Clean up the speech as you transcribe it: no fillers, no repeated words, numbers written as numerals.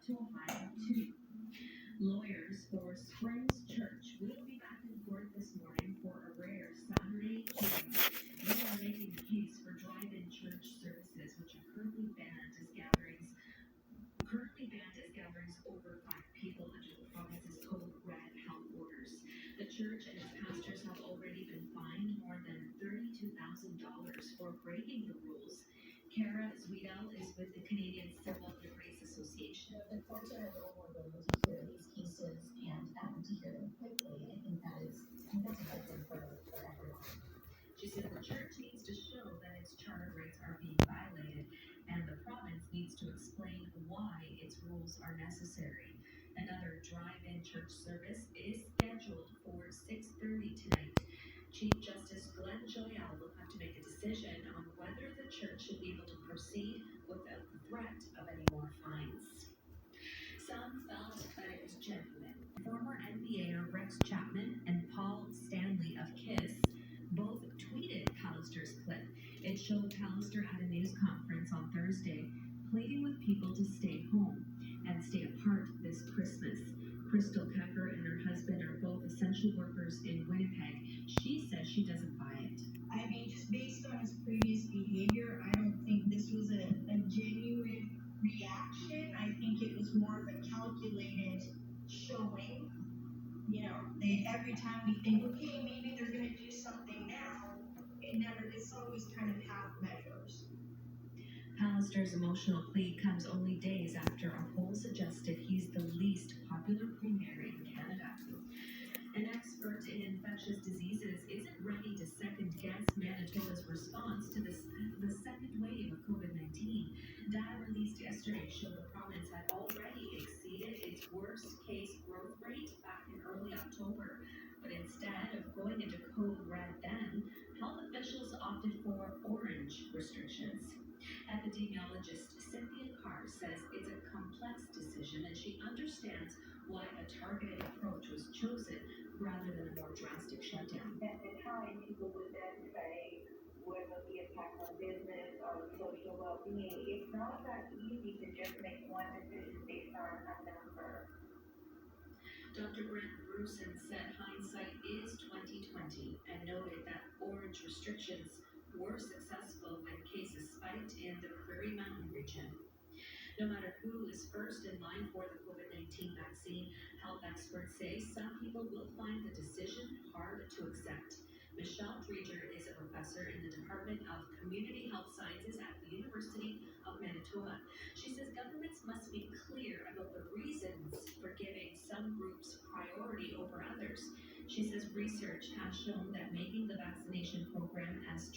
to Ohio too. Lawyers for Springs Church will be back in court this morning for a rare Saturday hearing. They are making the case for drive-in church services, which are currently banned as gatherings over 5 people under the province's code red health orders. The church and its pastors have already been fined more than $32,000 for breaking the rules. Kara Zwedel is with the Canadian Civil Liberties Association. The courts are a little more willing to hear these cases and to hear them quickly. I think that's a good thing for everyone. She says the church needs to show that its charter rights are being violated, and the province needs to explain why its rules are necessary. Another drive-in church service is scheduled for 6:30 tonight. Chief Justice Glenn Joyal will have to make a decision on whether the church should be able to proceed without the threat of any more fines. Some felt that it was genuine. Former NBA Rex Chapman and Paul Stanley of KISS both tweeted Pallister's clip. It showed Pallister at a news conference on Thursday, pleading with people to stay home and stay apart this Christmas. Crystal Kecker and her husband are both essential workers in Winnipeg. She says she doesn't buy it. I mean, just based on his previous behavior, I don't think this was a genuine reaction. I think it was more of a calculated showing. Every time we think, okay, maybe they're going to do something now, it's always kind of half measures. Pallister's emotional plea comes only days after a poll suggested he's the least popular premier in Canada. An expert in infectious diseases isn't ready to second-guess Manitoba's response to the second wave of COVID-19. Data released yesterday showed the province had already exceeded its worst-case growth rate back in early October. But instead of going into code red then, health officials opted for orange restrictions. Epidemiologist Cynthia Carr says it's a complex decision and she understands why a targeted approach was chosen rather than a more drastic shutdown. At the time, people would then say, what about the impact on business or social well-being? It's not that easy to just make one decision based on a number. Dr. Brent Bruson said hindsight is 2020 and noted that orange restrictions were successful when cases spiked in the Prairie Mountain region. No matter who is first in line for the COVID-19 vaccine, health experts say some people will find the decision hard to accept. Michelle Drieger is a professor in the Department of Community Health Sciences at the University of Manitoba. She says governments must be clear about the reasons for giving some groups priority over others. She says research has shown that making the vaccination program as